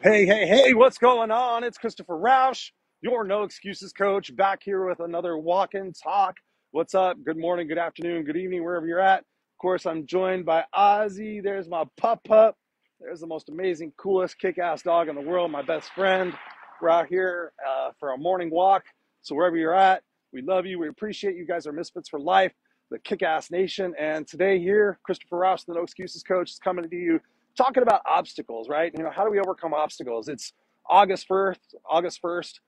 Hey, what's going on? It's Christopher Rausch, your No Excuses coach, back here with another walk and talk. What's up? Good morning, good afternoon, good evening, wherever you're at. Of course, I'm joined by Ozzy. There's my pup. There's the most amazing, coolest, kick-ass dog in the world, my best friend. We're out here for a morning walk. So wherever you're at, we love you. We appreciate you guys are misfits for life, the kick-ass nation. And today here, Christopher Rausch, the No Excuses coach, is coming to you talking about obstacles, right? How do we overcome obstacles? It's August 1st,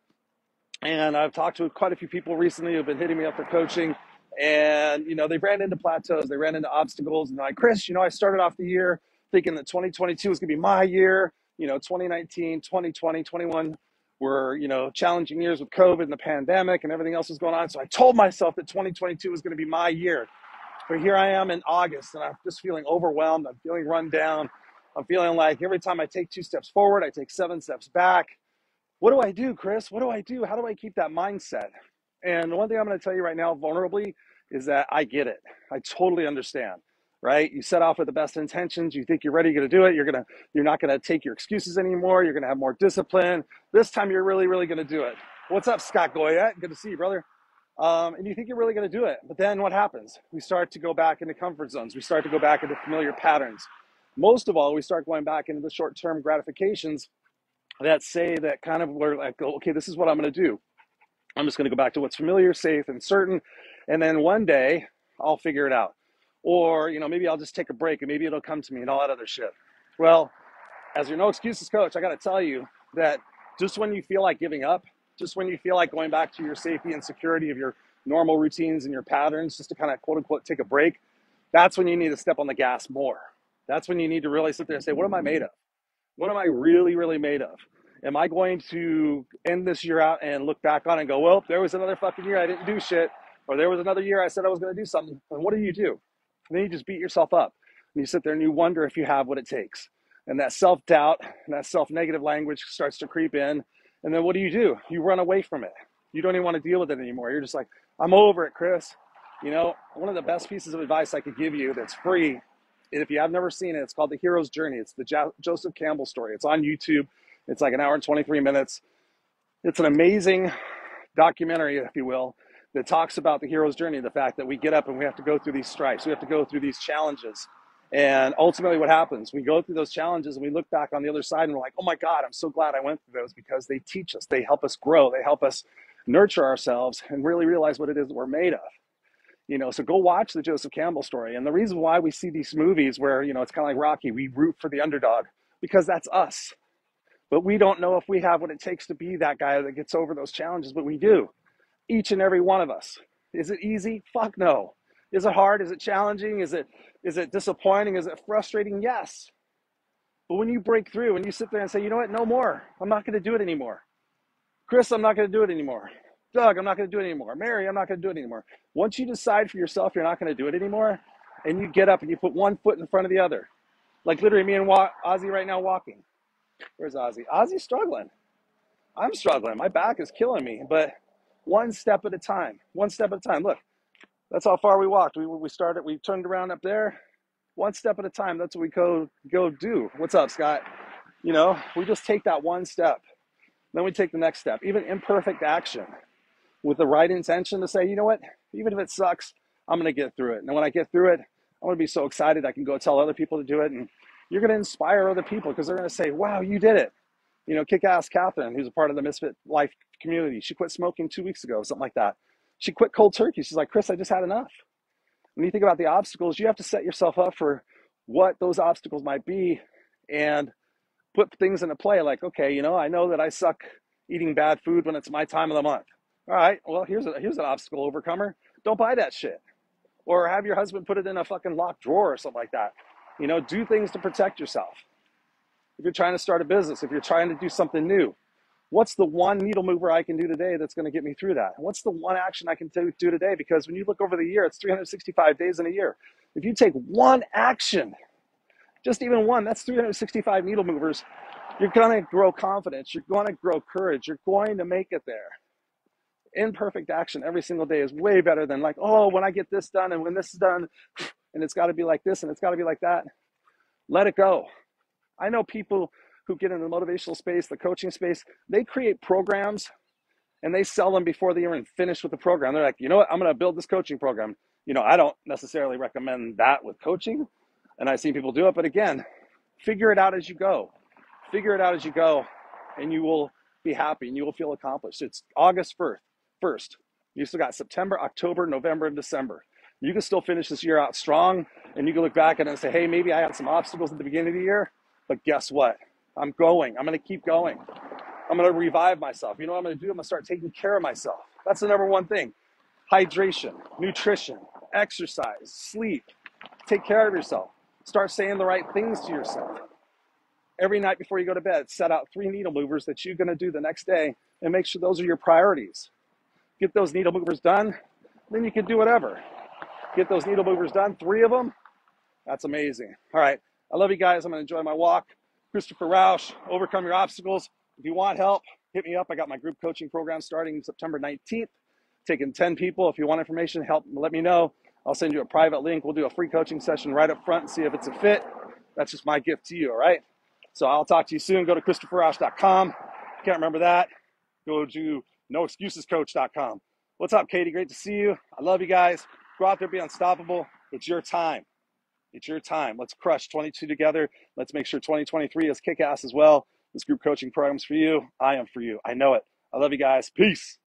and I've talked to quite a few people recently who've been hitting me up for coaching, and they've ran into plateaus, they ran into obstacles, and they're like, Chris, I started off the year thinking that 2022 was gonna be my year. 2019, 2020, 21 were challenging years with COVID and the pandemic and everything else was going on. So I told myself that 2022 was going to be my year. But here I am in August, and I'm just feeling overwhelmed. I'm feeling run down. I'm feeling like every time I take 2 steps forward, I take 7 steps back. What do I do, Chris? What do I do? How do I keep that mindset? And one thing I'm going to tell you right now, vulnerably, is that I get it. I totally understand, right? You set off with the best intentions. You think you're ready to do it. You're not going to take your excuses anymore. You're going to have more discipline. This time, you're really, really going to do it. What's up, Scott Goya? Good to see you, brother. And you think you're really going to do it. But then what happens? We start to go back into comfort zones. We start to go back into familiar patterns. Most of all, we start going back into the short-term gratifications that say that kind of we're like, okay, this is what I'm going to do. I'm just going to go back to what's familiar, safe, and certain. And then one day I'll figure it out. Or, maybe I'll just take a break and maybe it'll come to me and all that other shit. Well, as your No Excuses coach, I got to tell you that just when you feel like giving up, just when you feel like going back to your safety and security of your normal routines and your patterns, just to kind of quote unquote take a break, that's when you need to step on the gas more. That's when you need to really sit there and say, what am I made of? What am I really, really made of? Am I going to end this year out and look back on it and go, well, there was another fucking year I didn't do shit, or there was another year I said I was going to do something, and what do? And then you just beat yourself up, and you sit there and you wonder if you have what it takes. And that self-doubt and that self-negative language starts to creep in, and then what do? You run away from it. You don't even want to deal with it anymore. You're just like, I'm over it, Chris. One of the best pieces of advice I could give you that's free, and if you have never seen it, it's called The Hero's Journey. It's the Joseph Campbell story. It's on YouTube. It's like an hour and 23 minutes. It's an amazing documentary, if you will, that talks about the hero's journey, the fact that we get up and we have to go through these stripes. We have to go through these challenges. And ultimately what happens, we go through those challenges and we look back on the other side and we're like, oh my God, I'm so glad I went through those, because they teach us, they help us grow, they help us nurture ourselves and really realize what it is that we're made of. So go watch the Joseph Campbell story. And the reason why we see these movies where, it's kind of like Rocky, we root for the underdog, because that's us. But we don't know if we have what it takes to be that guy that gets over those challenges, but we do. Each and every one of us. Is it easy? Fuck no. Is it hard? Is it challenging? Is it disappointing? Is it frustrating? Yes. But when you break through and you sit there and say, you know what, no more. I'm not going to do it anymore. Chris, I'm not going to do it anymore. Doug, I'm not going to do it anymore. Mary, I'm not going to do it anymore. Once you decide for yourself you're not going to do it anymore, and you get up and you put one foot in front of the other, like literally me and Ozzy right now walking. Where's Ozzy? Ozzy's struggling. I'm struggling. My back is killing me, but one step at a time. One step at a time. Look, that's how far we walked. We turned around up there. One step at a time. That's what we go do. What's up, Scott? We just take that one step. Then we take the next step. Even imperfect action with the right intention to say, you know what? Even if it sucks, I'm going to get through it. And when I get through it, I'm going to be so excited I can go tell other people to do it. And you're going to inspire other people because they're going to say, wow, you did it. Kick-ass Catherine, who's a part of the Misfit Life community, she quit smoking 2 weeks ago, something like that. She quit cold turkey. She's like, Chris, I just had enough. When you think about the obstacles, you have to set yourself up for what those obstacles might be and put things into play. Like, okay, I know that I suck eating bad food when it's my time of the month. All right, well, here's an obstacle overcomer. Don't buy that shit. Or have your husband put it in a fucking locked drawer or something like that. Do things to protect yourself. If you're trying to start a business, if you're trying to do something new, what's the one needle mover I can do today that's going to get me through that? What's the one action I can do today? Because when you look over the year, it's 365 days in a year. If you take one action, just even one, that's 365 needle movers. You're going to grow confidence. You're going to grow courage. You're going to make it there. Imperfect action every single day is way better than like, oh, when I get this done and when this is done, and it's got to be like this and it's got to be like that. Let it go. I know people who get into the motivational space, the coaching space, they create programs and they sell them before they even finish with the program. They're like, you know what, I'm going to build this coaching program. You know, I don't necessarily recommend that with coaching, and I've seen people do it, but again, figure it out as you go. Figure it out as you go, and you will be happy and you will feel accomplished. It's August 1st. You still got September, October, November, and December. You can still finish this year out strong, and you can look back at it and say, hey, maybe I had some obstacles at the beginning of the year, but guess what? I'm going. I'm going to keep going. I'm going to revive myself. You know what I'm going to do? I'm going to start taking care of myself. That's the number one thing. Hydration, nutrition, exercise, sleep. Take care of yourself. Start saying the right things to yourself. Every night before you go to bed, set out 3 needle movers that you're going to do the next day and make sure those are your priorities. Get those needle movers done, then you can do whatever. Get those needle movers done, 3 of them. That's amazing. All right. I love you guys. I'm going to enjoy my walk. Christopher Rausch, Overcome Your Obstacles. If you want help, hit me up. I got my group coaching program starting September 19th. Taking 10 people. If you want information, help, let me know. I'll send you a private link. We'll do a free coaching session right up front and see if it's a fit. That's just my gift to you, all right? So I'll talk to you soon. Go to ChristopherRausch.com. Can't remember that. Go to NoExcusesCoach.com. What's up, Katie? Great to see you. I love you guys. Go out there, be unstoppable. It's your time. It's your time. Let's crush 22 together. Let's make sure 2023 is kick-ass as well. This group coaching program's for you. I am for you. I know it. I love you guys. Peace.